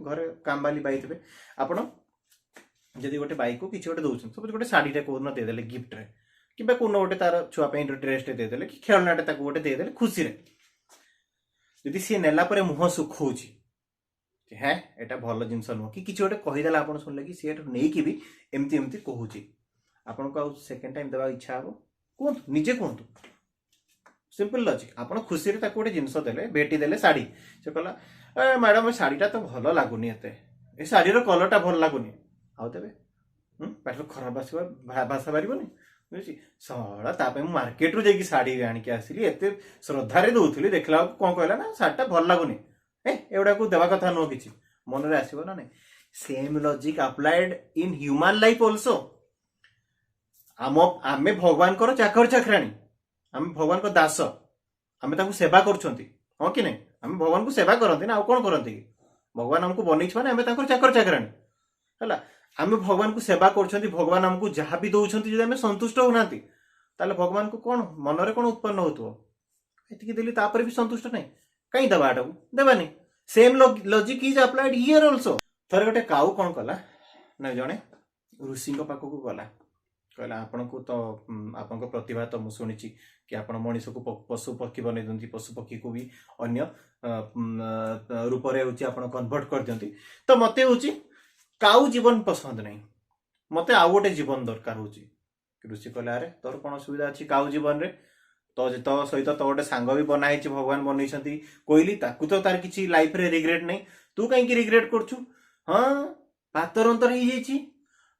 घरे काम बाली बाई थे आपण जदि गोटे बाई को किसी गोटे दौरान सपोज गोटे शाढ़ीटे कौन देदेले गिफ्ट रे कि कौन गोटे तार छुआपाई ड्रेसटे देदेले कि खेलनाटे गोटे देदेले खुशी रे जदि सी नेला परे मुह सुखौची हाँ एटा भल जिनस नुह कि किसी गोटे कहीदेला आप शुणिले कि सी नहीं कि भी एमती एमती कहूची आपन को सेकेंड टाइम देवा इच्छा हम कहतु निजे कहतु सिंपल लॉजिक आपन खुशी रे गोटे जिनस देले भेटी देले शाढ़ी से कहला मैडम शाढ़ीटा तो भल लगुनि एते ए शाढ़ीर कलरटा भल लगुनि आउ देवे पाठ खराब भाषा बाहर बुझी सड़ा ताप मार्केट रू जाकि शाढ़ी आणिक आसली एत श्रद्धारे दौली देखला कौन कहला ना शाढ़ीटा भल लगुनि एगुड़ा को देवा कथा नुह कि मन में आसो ना नहीं same logic applied in human life also आमे भगवान को चाकर चाकराणी आम भगवान को दास आम सेवा कर हाँ कि नहीं आम भगवान को सेवा करते ना कौन करते कि भगवान आमको बनई मैंने आम चाकर चाकराणी है आम भगवान को सेवा कर भगवान आमको जहाँ भी दौरान जब आम संतुष्ट होना भगवान को कौन मनरे कौन उत्पन्न होती देली तापर भी संतुष्ट नहीं कहीं दबाटा देवानी same logic is applied here also थरे गोटे काऊ कौन कला ना जड़े ऋषि पाखक गला कहला आपण को तो आपण प्रतिभा तो मुझे शुणी कि आप मनीष को पशु पक्षी बनई दिखती पशु पक्षी को भी अन्य रूप से कन्वर्ट कर दिखती तो मत हूँ काऊ जीवन पसंद नहीं मत आउ गोटे जीवन दरकार हो ऋषि कहला अरे तोर कौन असुविधा अच्छी काऊ जीवन रे तो सहित तो गोटे सांग भी बनाई भगवान बनई कहली ताकू तो तार किसी लाइफ रे रिग्रेट नहीं तू कहीं रिग्रेट करछु हाँ पातर अंतर हो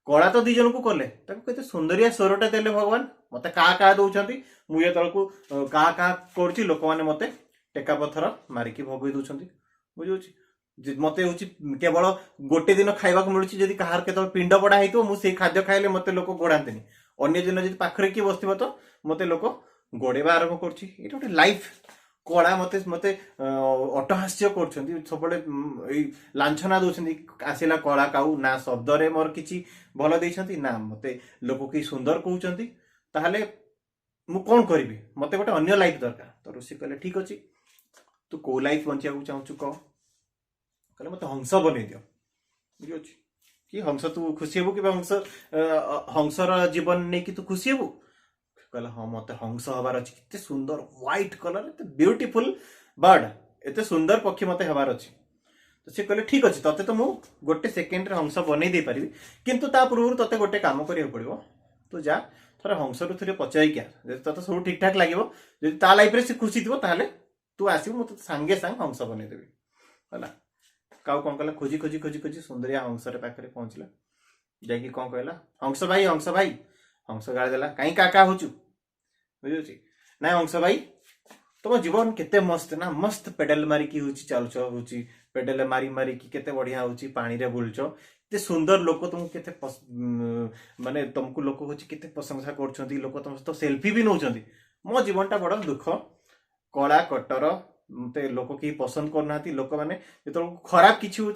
कला तो दी जन को कले केते सुंदरिया स्वरटे देले भगवान मत क्या दौरान मुझे तलू क्या कर लोक मैंने मत टेका पथर मारिकी भगई दौरान बुझे मत हूँ केवल गोटे दिन खावा मिलूँ कहार के पिंड पड़ा हो मुझे खाद्य खाइले मत लोक गोड़ाते अन्य दिन जब पाखे किए बस तो मत लोक गोड़ेवा आरंभ कर लाइफ कला मत मत अट्टहास्य कर सब लाछना दौरान आसला कला काऊ ना शब्द रे मोर किसी भल दे ना मत लोक कि सुंदर कहते ताहले मु कौन करी मत गोटे अन्य लाइफ दरकार तो ऋषि कहले ठीक अच्छे तू कौ लाइफ बंचा चाहूँ कह कहले मत हंस बन दियो बुझे कि हंस तू खुशी हेबू कि हंस हंसर जीवन नहीं कि तू खुशी हेबू कहला हाँ मत हंस हबार अच्छी केते सुंदर व्हाइट कलर एते ब्यूटीफुल बर्ड एते सुंदर पक्षी मत हबार अच्छी तो सी कहले ठीक अच्छे ते तो मु गोटे सेकेंड रे हंस बनई दे पारिबी किंतु ता पूर्व तते गोटे काम करिया पड़िबो तू जा थोड़ा हंस रु थोड़े पचाई क्या तो सब ठीक ठाक लगे जब ता लाइफ रे से खुशी थी ताहले तू आसबू मत सांगे सांग हंस बनई देबी है काऊ कौन कहला खोजी खोजी खोजी खोजी सुंदरिया हंस पाखे पहुंचला जाकि कौन कहला हंस भाई हंस गाड़ी देला कहीं का हो बुझे ना हंस भाई तुम जीवन केते मस्त ना मस्त पेडल मारिकी चलुच हूँ पेडल मारी मारिकी केते बढ़िया हूँ पानी रे बुलच एते सुंदर लोक तुमको केते माने तुमको लोक हूँ केते प्रशंसा कर लोक तुम तो सेल्फी भी नौ मो जीवनटा बड़ दुख कला कटर मत लोक कि पसंद करना लोक मैंने जो खराब किसी हो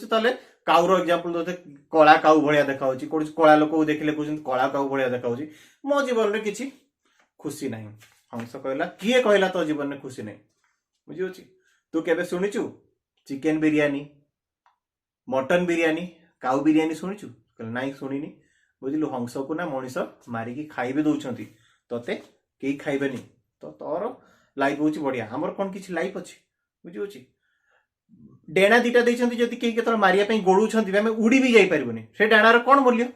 काउर एग्जांपल दे कला काऊ भाया देखा कौन कला लोक देखिले कहते कला काऊ भाया देखा मो जीवन में किसी खुशी ना हंस कहला किए कहला तो जीवन में खुशी नहीं बुझे तू केबे शुणीचु चिकेन बिरियानी मटन बिरियानी काऊ बिरियानी शुणीचु कहला नहीं शुणीनी बुझलु हंस को ना मनीष मारिकी खाइबे दौरान तोते कई खाइबेनी तो तोर लाइफ हूँ बढ़िया आमर कौन किसी लाइफ अच्छी बुझे डेणा दीटा देती जदि कहीं केत मारे गोड़ुंट आम उड़ी भी जापरबनी से डेणार कौन मूल्य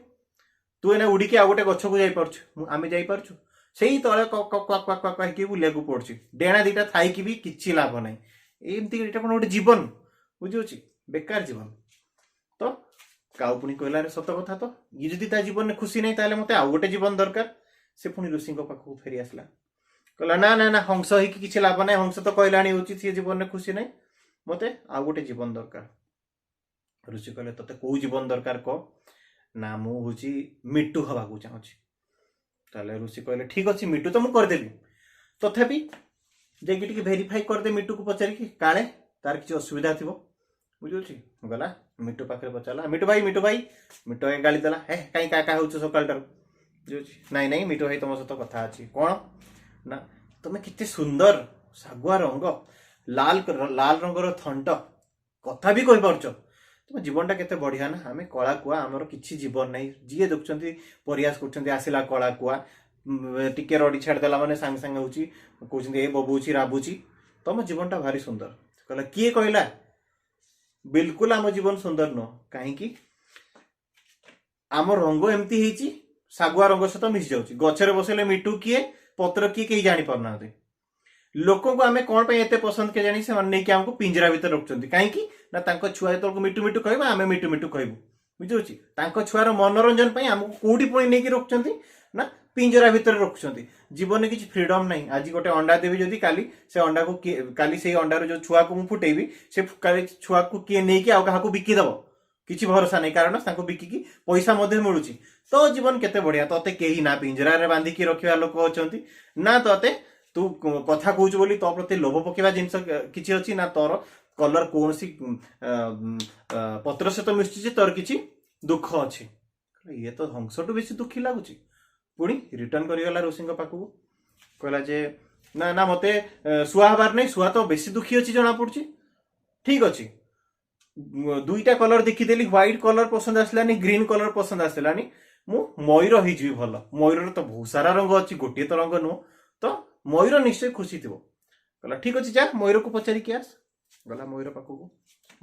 तू एना उड़ी के आ गोटे गछ को जामें जापरु से ही तले कही बुलिया पड़ू डेणा दीटा थी भी किसी लाभ ना एमती कौन गोटे जीवन बुझे बेकार जीवन तो काऊ पुणी कहला सत कथा तो ये जदि जीवन में खुशी नहीं मत आउ गोटे जीवन दरकार से पुणी ऋषि पाखक फेरी आसला कहला ना ना ना हंस हो किसी लाभ ना हंस तो कहला सी जीवन में खुशी नहीं मत आउ गोटे जीवन दरकार ऋषि कहले तते कौ जीवन दरकार कह ना मुझे मिट्टू हवा को चाहूँगी ताले ऋषि कहले ठीक अच्छे मिट्टू तो मुझे करदेवी तथापि जाकि भेरीफाई करदे मिट्टू को पचारिकी काले तार किसी असुविधा थी बुझे गला मिट्टू पाखे पचारा मिट्टू भाई मिट्टू भाई गाली देला हे कहीं क्या हो सकाल बुझे नाई नाई मिट्टू भाई तुम सहित कथा अच्छी कौन ना तुम्हें कितने सुंदर सागुआ रंग लाल लाल रंगर थंट कथा भी कही पार्छ तुम जीवनटा केते बढ़िया ना आम कला कुआ आमर किसी जीवन नहीं जी देखुं प्रयास कर आसला कला कुआ टिके रड़ी छाड़देला मैंने सांगे सांगे हूँ कहते ए बबुची राबुची तुम जीवनटा भारी सुंदर कहला किए कहला बिल्कुल आम जीवन सुंदर नुह कहीं आम रंग एमती है सागुआ रंग सहित मिसी जाऊँगी गचरे बसले मिटू किए पत्र किए कहीं जानी पारना लोक आम कौन पे एते पसंद के जानी से नहीं कि हमको पिंजरा भीतर रखुच्च कहीं ना छुआ जो मिटू मिटू कह आम मिटू मिटू कहबू बुझे छुआर मनोरंजन आमको कौटी पुणी नहीं रखुच्च ना पिंजरा भीतर रखुच्च जीवन किसी फ्रीडम नहीं आज गोटे अंडा देवी जदि काली से अंडा को काली से अंडार जो छुआ को मुझे फुटेबी से छुआ को किए नहीं कि क्या बिकिदेव किसी भरोसा नहीं कारण बिकिकी पैसा मिलूँ तो जीवन केते बढ़िया तोते कहीं ना पिंजरा बांधिकी रखा लोक अच्छा ना तोते तू कथा कहूँ बोली तो प्रति लोभ पकेवा जिनस किसी अच्छी ना तोर कलर कौन सी पत्र सहित मिशुची तोर किसी दुख अच्छे ये तो हंसटू बेसी दुखी लगुच पुणी रिटर्न करगला ऋषि पाखक कहला जे ना ना मते शुआ हबार नहीं शुआ तो बेसी दुखी अच्छी जना पड़ी ठीक अच्छे दुईटा कलर देखीदेली व्हाइट कलर पसंद आसलानी ग्रीन कलर पसंद आसलानी मु मयूर हो भल मयूर तो बहुत सारा रंग अच्छी गोटे तो रंग नुह तो मयूर निश्चय खुशी थी कहला ठीक अच्छे जा मयूर को पचारिक आस गला मयूर पाखक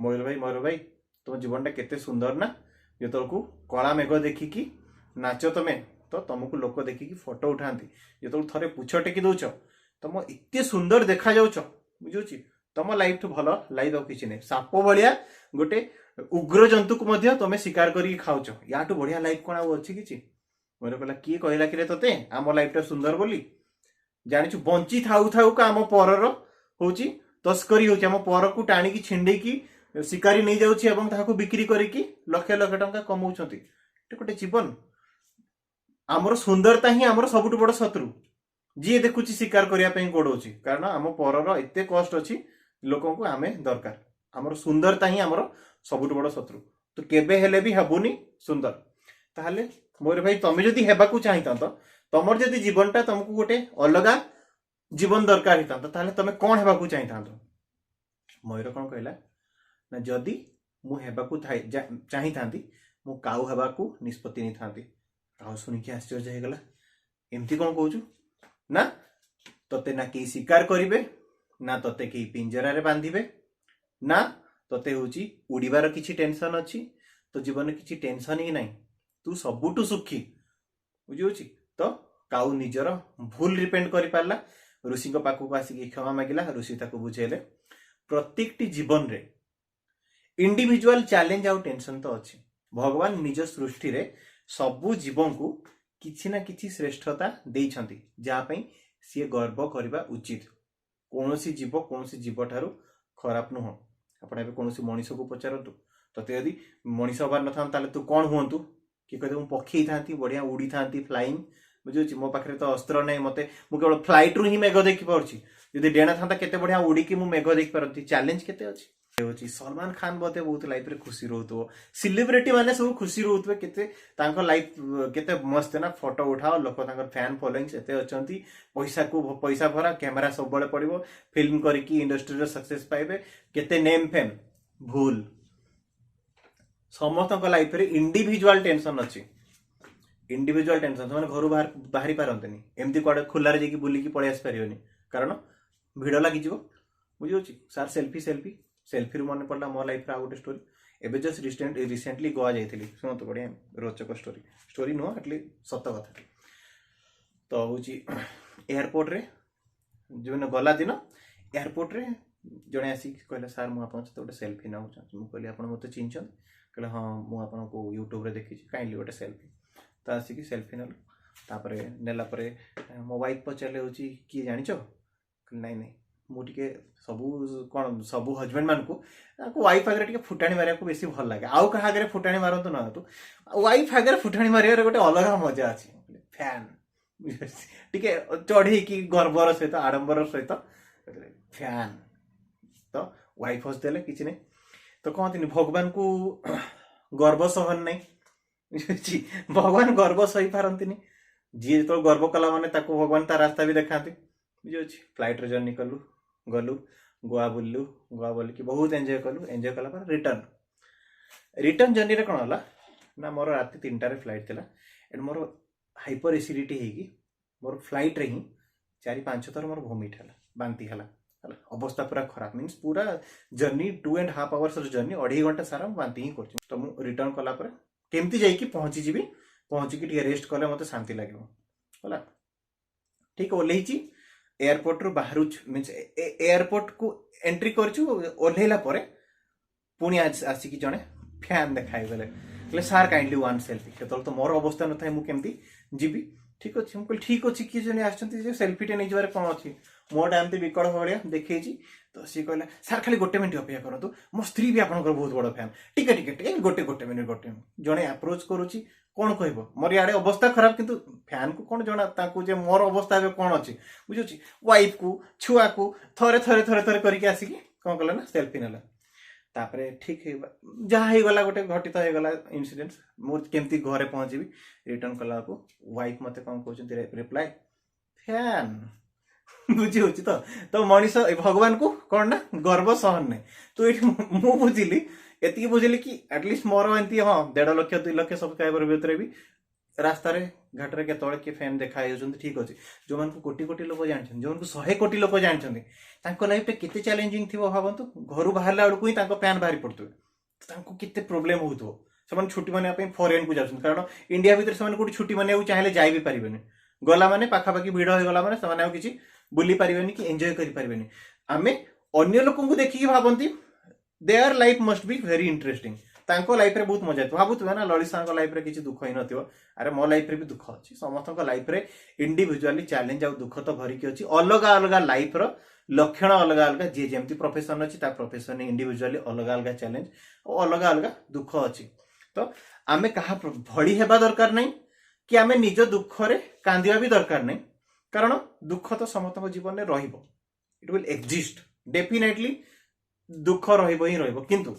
मयूर भाई तुम जीवन टा केते सुंदर ना जो को कला मेघ देखिकी नाच तमें तो तुमको लोक देखिकी फोटो उठाती जो थे पुछ टेकी दौच तुम एत सुंदर देखा जाऊच बुझे तुम लाइफ ठू भल लाइफ आउ किसी नहीं साप भाया गोटे उग्र जंतु को तुम शिकार करके खाऊच या बढ़िया लाइफ कौन अच्छी किसी मोर कहला किए कहला कि तोते आम लाइफ टा सुंदर बोली जानी बंची थाऊ थाऊ का आम परर हूँ तस्करी होम पर को टाणी छिंडी शिकारी नहीं जाऊँ बिक्री करके लक्ष लक्ष टंका कमाऊँ गोटे जीवन आमर सुंदरता ही आमर सबुठ बड़ शत्रु जी देखुची शिकार करने गोड़ाऊँ कारण आम परर एत कष्ट अच्छी लोक को आम दरकार आमर सुंदरता ही आमर सबुठ बड़ शत्रु तो केबे हेले भी हेबुनी सुंदर ताहले मोर भाई तुम जदि हेबाकू चाहिता तमर जदि जीवनटा तुमको गोटे अलग जीवन दरकार होता ताहले तुम कौन हेबाकू चाहिता मयूर कौन कहला ना जदि मु हेबाकू चाहिता मु काऊ हेबाकू निष्पत्ति नहीं था काऊ शुणिकी आश्चर्य होगला एमती कौन कहूँ ना तोते ना कहीं शिकार करेंगे ना तोते कहीं पिंजरा बांधे ना तोते हूँ उड़ीबार किसी टेंशन अच्छी तो जीवन किसी टेंशन ही नहीं तू सबुठु सुखी बुझे तो काऊ निजर भूल रिपेंट कर पारला ऋषि पाखक आसिक क्षमा मागिला ऋषि ताको बुझेले प्रत्येक जीवन रे इंडिविजुअल चैलेंज आउ टेंशन तो अच्छी भगवान निज सृष्टि रे सबु जीवन को किसी ना किसी श्रेष्ठता देइछंती जहाँपाई सी गर्व करने उचित कौन सी जीव कौन सी जीव ठारू खराब नुह आप कौन मनीष को पचारतु तोते यदि मनीष हबार न था तू कौन हूँ कि कहते मुझे पक्षी था बढ़िया उड़ी था फ्लाइंग बुझे मो पाखे तो अस्त्र नहीं मत मुझे केवल फ्लाइट रू ही मेघ देखी पार्टी जब डेणा था केते बढ़िया उड़ीकी मुझे मेघ देख पारती चैलेंज केते अच्छी सलमान खान बोते बहुत लाइफ रे खुशी रोथो सेलिब्रिटी माने सब खुशी रोथबे केते तांको लाइफ केते मस्त ना फोटो उठाओ लोक तांकर फैन फॉलोइंग एते अछंती पैसा भरा कैमरा सब बळे पड़िबो फिल्म करिकी इंडस्ट्री रे सक्सेस पाइबे केते नेम फेम भूल समस्त लाइफ रे इंडिविजुअल टेंशन अच्छी इंडिविजुअल टेंशन से घर बाहरी पारंतनी एमती कड़े खुलारे जाकि बुलिकी पळै आस परियोनी कारण भिड़ लगी बुझे सार सेल्फी सेल्फी सेल्फी रू मन पड़ा मो लाइफ आ गोटे स्टोरी एवं जस्ट रिसेंटली गोवा जाइली शुणु बढ़िया रोचक स्टोरी नुह एटली सत कथा तो हूँ एयरपोर्ट रे जो गला दिन एयरपोर्ट रे जड़े आसिक कहले सार मुझे गोटे सेल्फी ना मुझे कहली आप मत चिन्हन कहले हाँ मुझे यूट्यूब रे देखी कहीं गोटे सेल्फी तो आसिक सेल्फी नेल नेला मो वाइफ पचारे हूँ किए जाच नाई नाई मुझे सबू कौन सबू हजबैंड मान को वाइफ आगे टे फुटाणी मारे को बेसी भल लगे आउ क्या आगे फुटाणी मारतु ना तू वाइफ आगे फुटाणी मारे गोटे अलग मजा अच्छी फैन टे चढ़े कि गर्वर सहित आडंबर सहित फैन तो वाइफ हसदेले कि नहीं तो कहती भगवान को गर्व सहन नहीं भगवान गर्व सही पारती जी जो गर्व कला मैंने भगवान ता रास्ता भी देखा बुझे फ्लाइट रे जर्नी कलु गलु गोवा बुलू गोवा बोलिकी बहुत एंजॉय कलु एंजॉय कला रिटर्न रिटर्न जर्नी रे कौन होला ना मोर राति 3टार फ्लाइट थिला एंड मोर हाइपर एसिडिटी हेगी मोर फ्लाइट रे ही 4-5 थर मोर वोमिट हला बांती हला अवस्था पूरा खराब मीन्स पूरा जर्नी 2.5 आवर्स जर्नी 2.5 घंटा सारा बांती ही कर तो मु रिटर्न कला पर केमती जाइकी पहुंची जीवी पहुंची की रेस्ट कले मते शांति लागो होला ठीक ओल्हेची एयरपोर्ट रु बाहर मीन्स एयरपोर्ट को एंट्री करछु ओल्हेला परे पुणी आसिकी जणे फैन देखाई गले सार काइंडली वन सेल्फी केतल तो मोर अवस्था न थाए मु केमती जीवी ठीक अच्छे मुझे ठीक अच्छे किए जन आसेल्फीटे नहीं जबार कौन अच्छी मोटा एमती विकल भाया देखी तो सी कहला सार खाली गोटे मिनट अपेक्षा करूँ मो स्त्री भी आपंकर बहुत बड़ फैन टिके टिके टिके गोटे मिनट जड़े अप्रोच करुच्ची कौन कह मोर इे अवस्था खराब किंतु फैन को कौन जना जे मोर अवस्था कौन अच्छी बुझे वाइफ को छुआ को थरे थरे थरे थरे करके आसिकी कौन कला ना सेल्फी नेला तापरे ठीक जहाँ हो गला गोटे घटित हो गला इनसीडेंट मोर केमती घरे पहुंची रिटर्न कला को वाइफ मते कौन कहते रिप्लाई फैन बुझी हो तो मनीष भगवान को कौन ना गर्व सहन नहीं तो ये मु बुझिली एति बुझिली कि एटलिस्ट मोर एमती हाँ 1.5 लाख 2 लाख सब्सक्राइबर भितर भी रास्ता घाटे केतले किए फैन देखा ठीक अच्छे जो मान कोटी कोटी लोक जानते जो 100 कोटी लोक जानते लाइफ में केते चैलेंजिंग थी भावतु घर बाहर बेलू ही फैन बाहरी पड़ते केते प्रोब्लेम हो छुट्टी माने फॉरेन को जाऊँ कारण इंडिया भितर से छुट्टी माने चाहिए जाई भी पारे गला माने पाखापाखि भिड़ हो गला माने किसी बुली पारे कि एंजॉय करि पारे आमे अन्य लोक देखिए भावती their life must be very interesting तांको लाइफ रे बहुत मजा आए भावुवे ना ललिता लाइफ रे किसी दुख ही नथिबो अरे मो लाइफ रे भी दुख अच्छी समस्त लाइफ रे इंडिविजुअली चैलेंज आ दुख तो भरिकी अच्छी अलग अलग लाइफ रो लक्षण अलग अलग जी जमी प्रोफेशन अच्छी प्रोफेशन इंडिविजुअली अलग अलग चैलेंज और अलग अलग दुख अच्छी तो आमे कहा भड़ी हेबा दरकार नहीं कि आमे निज दुख रे कांदिया भी दरकार नहीं कारण दुख तो समस्त जीवन में रहिबो इट विल एक्जिस्ट डेफिनेटली दुख रहिबो ही रहिबो किंतु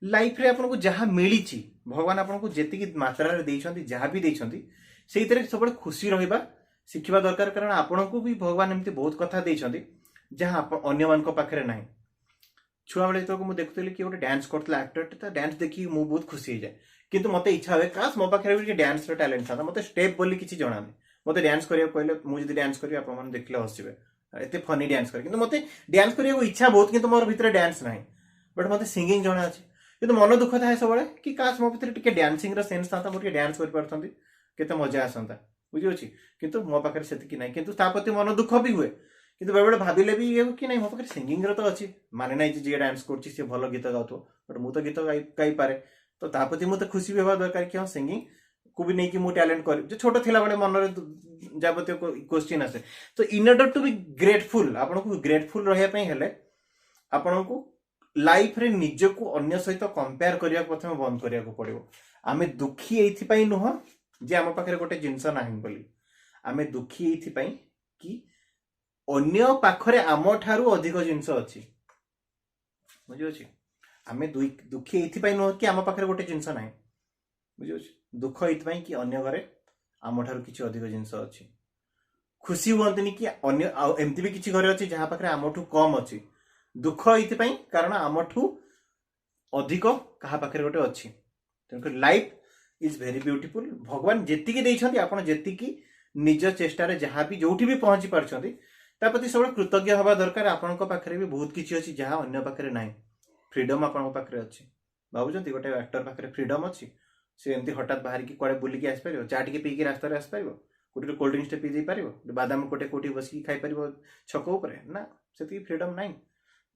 लाइफ रे आपको जहाँ मिली भगवान आपको जी मात्रा रे जहाँ भी देइछंती से सब खुशी रहिबा शिखिबा दरकार कारण आपन को भी भगवान एमती बहुत कथा देइछंती जहाँ अन्य मान पाखे ना छुआ बेले तो मुझे देखुली कि गोटे डांस करता एक्टर डांस देखिए मुझे बहुत खुशी हो जाए किंतु मते इच्छा हुए काश मो पाखे भी डांस टैलेंट था मते स्टेप बोली किसी जଣା नहीं मते डांस करिया कहले मुझे डांस करी आप मन देखले हसिबे एते फनी डांस कर किंतु मते डांस करिया इच्छा बहुत किंतु मोर भीतर डांस नाही बट मते सिंगिंग जଣା अछि किंतु मन दुख थाए सब कि काश मो भीतर टिके डांसिंग रो सेंस था मोर डांस कर पारथंती केते मजा आसंता बुझी अछि किंतु मो पाखे सेति कि नाही किंतु तापति मन दुख भी हुए किंतु बेबे भाविले भी ये कि नहीं मो पाखे सिंगिंग रो तो अछि माने नाही जे डांस करछि से भलो गीत गाउथो बट मु तो गीत गाई पारे तो तापति मते खुशी भी होवा दरकार कि सिंगिंग को भी नहीं कि मु टैलेंट कर जो छोट थिला बळे मन रे जाबते क्वेश्चन आसे तो in order to be grateful आपन को ग्रेटफुल रहया पई हेले आपन को लाइफ रे निज को अन्य सहित कंपेयर करिया प्रथम बंद करिया को पड़िबो आमे दुखी एथि पई नुह जे हम पाखरे गोटे जिंस नाही बोली आमे दुखी एथि पई कि अन्य पाखरे आम ठारू अधिक जिंस अछि बुझि अछि आमे दुखी एथि पई नुह कि आम पाखरे गोटे जिंस नाही बुझि अछि दुख एथि पई कि अन्य घरे आम ठारू किछि अधिक जिंस अछि खुशी हुअंतनी कि अन्य एमती भी किछि घरे अछि जहा पाखरे आमठू कम अछि दुख ये कारण आमठू अधिक क्या पाखे गोटे अच्छी तेणुक लाइफ इज वेरी ब्यूटीफुल भगवान जेतिकी देइछंती आपण जेतिकी निज चेष्टार जहाँ भी जो भी पहुंची पार्टी प्रति सब कृतज्ञ हवा दरकार आपण पाखे भी बहुत किसी अच्छी जहाँ अन्य पाखे ना फ्रीडम आपण पाखे अच्छी भावुं गोटे एक्टर पाखे फ्रीडम अच्छी सी एमती हठात बाहर की कड़े बुलिकी आसपार चा टे पीकी रास्तार आसपार गोटे कोल्ड ड्रिंक्स पी दे पार बादाम गोटे कोटी बस खाई पार छक उपर ना से फ्रीडम ना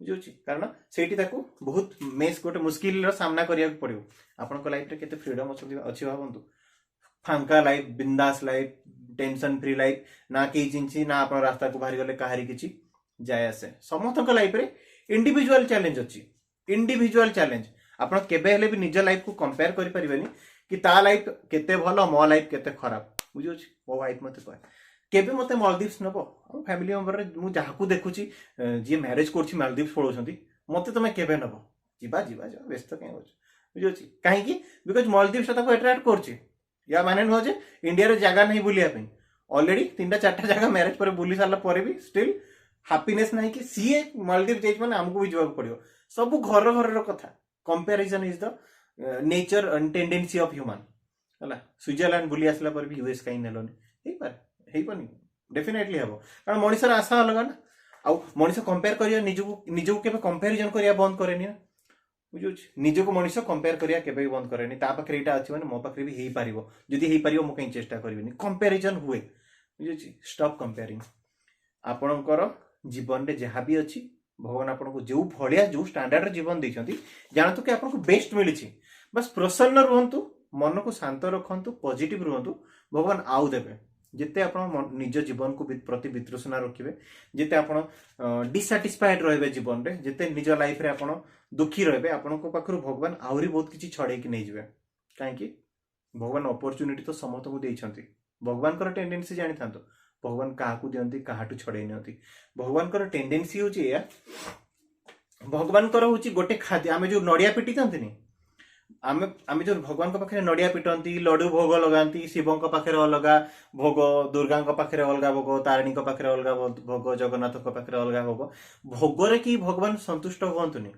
बुझे कारण से बहुत मेस गोटे मुस्किल सामना करिया पड़ो आपण लाइफ रे केते फ्रीडम अच्छी भावतु फांका लाइफ बिंदास लाइफ टेंशन फ्री लाइफ ना कहीं चिंची ना आप रास्ता को बाहरी गले कहारी किसी जाए आसे समस्त लाइफ रे इंडिविजुअल चैलेंज अच्छी इंडिविजुअल चैलेंज आप केबे भी निज लाइफ को कंपेयर करि परिबेनी कि ता लाइफ केते भलो मो लाइफ केते खराब बुझे मो वाइफ मते कहे केबे मते मालदीव्स नबो फैमिली मेंबर रे मु जाहाकू देखुची जे मैरिज करछि मालदीव्स पळोछंती मते तमे केबे नबो जिबा जिबा जा व्यस्त कहीं होछ बुझोछि काहे कि बिकॉज़ मालदीव्स ताको अट्रैक्ट करछि या माने न हो जे इंडिया रे जगह नहीं बुलिया पे ऑलरेडी 3-4 जगह मैरिज पर बुली साला पर भी स्टिल हैप्पीनेस नहीं कि सीए मालदीव जाइछ माने हमको भी जवाब पड़ियो सब घर घर रो कथा comparison is the nature tendency of human है स्विट्जरलैंड बुली आसला पर भी यूएस कहीं नेलनि हेपनी डेफिनेटली हम कारण मनीषर आशा अलग ना आउ मनीष कंपेयर करिया निजको केबे कंपैरिजन करिया बंद करेनी ना बुझुछ निजको मनीष कंपेयर करिया केबे बंद करेनी ता पाखरे एटा अछि माने मो पाखरे भी हेई पारिबो जदि हेई पारिबो मो कहीं चेष्टा करबिनी कंपैरिजन हुए बुझुछ स्टॉप कंपेयरिंग आपणकर जीवन रे जहाँ भी अछि भगवान आपको जो भलिया जो स्टैंडर्ड जीवन देइछंती जानतु कि आपको बेस्ट मिली बस प्रसन्न रुहंतु मन को शांत रखंतु पॉजिटिव रुहंतु भगवान आउ देबे जिते आप निज जीवन को प्रति वितृष्णा रखिए जिते आप डिसैटिस्फाइड रहे जीवन रे जिते निज लाइफ रे आप दुखी रहे आपण पाखर भगवान आहरी बहुत किसी छड़े कि नहीं जाए कहीं भगवान अपॉर्चुनिटी तो समस्त को देइछंती भगवान टेंडेंसी जानी था भगवान क्या दिखती क्या छड़े नि भगवान टेंडेंसी हूँ भगवान हूँ गोटे खाद्य आम जो नड़िया पिटी था आम जो भगवान पाखे नड़िया पिटती लड्डू भोग लगाती शिव पाखे अलग भोग दुर्गा पाखे अलग भोग तारिणी पाखे अलग भोग जगन्नाथ पाखे अलग भोग भोगरे कि भगवान संतुष्ट हूँ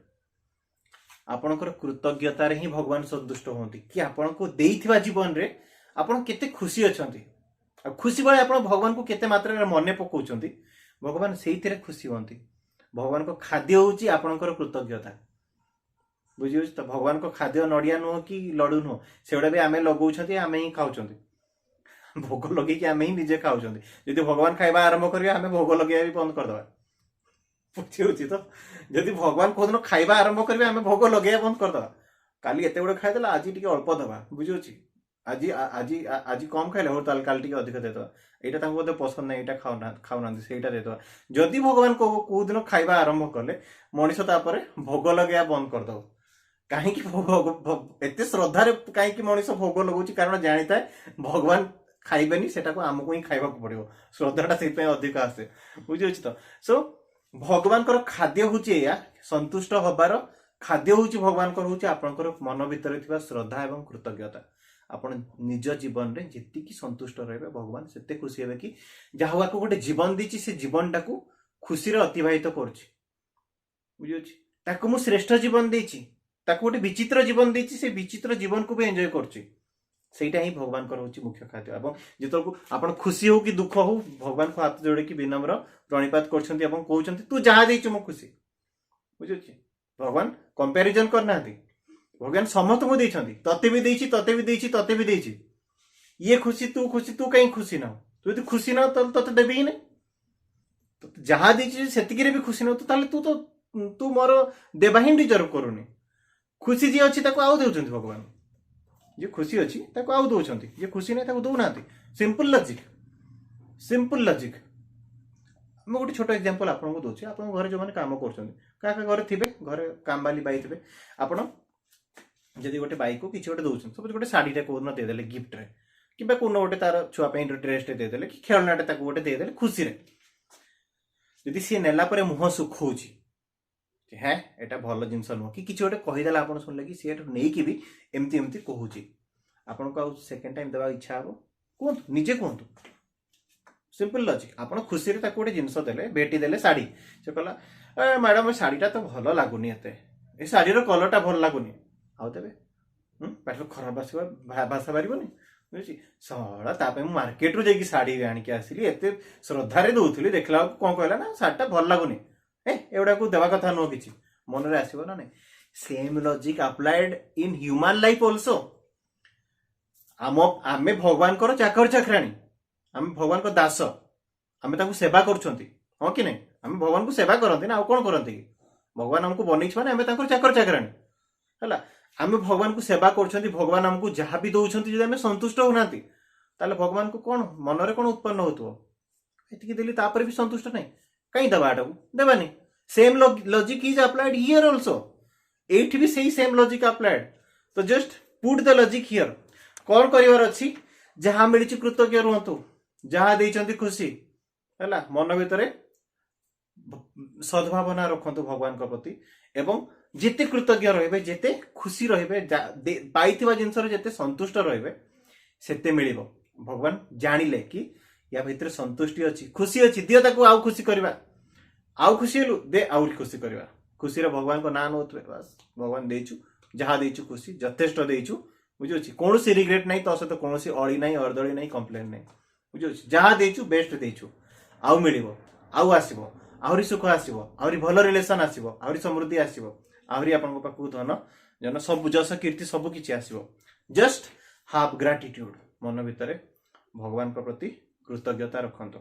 आपणकर कृतज्ञतार ही भगवान संतुष्ट होती कि आपण को देइथिबा जीवन रे आपण केते खुशी अछंती खुशी बेले आप भगवान को केते मात्रा मन पकाउछंती भगवान से खुशी होती भगवान को खाद्य हूँ आपणकर कृतज्ञता बुझी तो भगवान को खाद्य नड़िया नुह कि लड्डू नुह से भी आम लगे आम ही खाऊँ भोग लगे आम ही निजे खाऊँ जदि भगवान खाଇବା आरंभ करेंगे आम भोग लगे भी बंद करदे बुझी तो जदि भगवान कौन खाଇବା आरंभ करेंगे आम भोग लगे बंद करदे काली एत गुड़े खाईदेला आज टी अल्प दवा बुझी आज आज आज कम खाइले हो काल टी अधिक देदवा यहाँ बोधे पसंद ना यहाँ खाऊना से देदवा जदि भगवान को दिन खाଇବା आरंभ कले मनीष तापर भोग लगे बंद करदे कहीं एत श्रद्धा कहीं मनीष भोग लगुच कारण जानी था भगवान खाइबेनी से आमको ही खाइबा पड़ो श्रद्धाटा से अधिक आसे बुझे तो सो भगवान खाद्य हूँ या संतुष्ट हबार खाद्य हूँ भगवान हूँ आपंकर मन भितर थी श्रद्धा एवं कृतज्ञता आपण निज जीवन रे जेतिकी संतुष्ट रहे भगवान सेते खुशी हे कि जहाँ आपको गोटे जीवन दी से जीवन टाक खुशी अतिवाहित कर श्रेष्ठ जीवन देती गोटे विचित्र जीवन देती से विचित्र जीवन को भी एंजॉय करटा ही भगवान हूँ मुख्य खाद्य और जो आप खुशी हो कि दुख हो भगवान को हाथ जोड़े विनम्र प्रणिपात कर तू जहाँ देचु मो खुशी बुझे भगवान कंपैरिजन करना भगवान समस्त को देती तते भी देती तते भी देती तते भी देती ये खुशी तू कहीं खुशी ना तू यदि खुशी ना तो तते देवी ही नहीं जहाँ देती से भी खुशी ना तू मोर देवा ही डिजर्व करूनी खुशी जी अच्छी आउ दे भगवान जी खुशी अच्छी आउ दौरान जी खुशी नहीं दौना सिंपल लॉजिक मैं गोटे छोट एग्जांपल आपको दूसरी आप घर जो मैंने काम कर घर थे घर काम बाली बाई थे आप जदि गोटे बाई को किसी गोटे दौरान सब गोटे शाढ़ीटे कौन देदेले गिफ्ट रे कि कौन गोटे तार छुआ ड्रेस देदेले कि खेलनाटे गोटे देदेले खुशी जदि सी नेला मुह सुखौची है एटा भल जिनस नुह कि किसी गोटे कहीदेला आप शुणिले कि सी नहीं कि भी एमती एमती कहूँ आपन को सेकेंड टाइम देवा इच्छा हम कहतु निजे कहतु सिंपल लॉजिक आप खुशी गोटे जिनस देले भेटी देले शाढ़ी से कहला मैडम शाढ़ीटा तो भल लगुनि ए शाढ़ीर कलरटा भल लगुनि आउ देवे पाठ खराब भाषा पारबनी बुझी सड़ा मार्केट रू जाकि शाढ़ी आणिक आसली एत श्रद्धारे दौली देखला कौन कहला ना शाढ़ीटा भल लगुनि एगुड़ा को देवा कथा नुह कि मन में आसो ना नहीं same logic applied in human life also आम भगवान चाकर चाकराणी आम भगवान को दास आम सेवा कर हाँ कि नहीं आम भगवान को सेवा करती ना कौन करती भगवान आमको बनई मैंने आम चाकर चाकराणी है आम भगवान को सेवा कर भगवान आमको जहाँ भी दौरान जब आम संतुष्ट होना भगवान को कौन मनरे कौन उत्पन्न होती देली भी संतुष्ट नहीं कहीं दबाटा देवानी same logic is applied here also eight भी सही सेम लॉजिक अप्लाइड तो just put the logic here कौन कर अच्छी जहाँ मिली कृतज्ञ रुहतु जहाँ देती खुशी है मन भितर सद्भावना रखु भगवान प्रति एवं जिते कृतज्ञ रहे जिते खुशी रहे पाई जिनस जिते संतुष्ट रहे सेते मिल भगवान जानिले कि या भितर संतुष्टि अच्छी खुशी अच्छी दियो ताकू आउ खुशी करवा आउ खुशी हेलु दे आउ खुशी करवा खुशी भगवान को ना नौथे बस भगवान देचु जहाँ देचु खुशी जथेष्ट देचु बुझुछि कौन सी रिग्रेट नहीं तो सहित कौन सी अड़ी नहीं अर्दली नहीं कंप्लेन नहीं बुझुछि जहाँ देचु बेस्ट देचु आउ मिलिबो आउ आसीबो आहुरी सुख आसीबो आहुरी भल रिलेशन आसीबो आहुरी समृद्धि आसीबो आहुरी आपन पाखु धन जन सब जस कीर्ति सब किछि आसीबो जस्ट हाव ग्राटिट्यूड मन भितर भगवान प्रति कृतज्ञता रखंतु।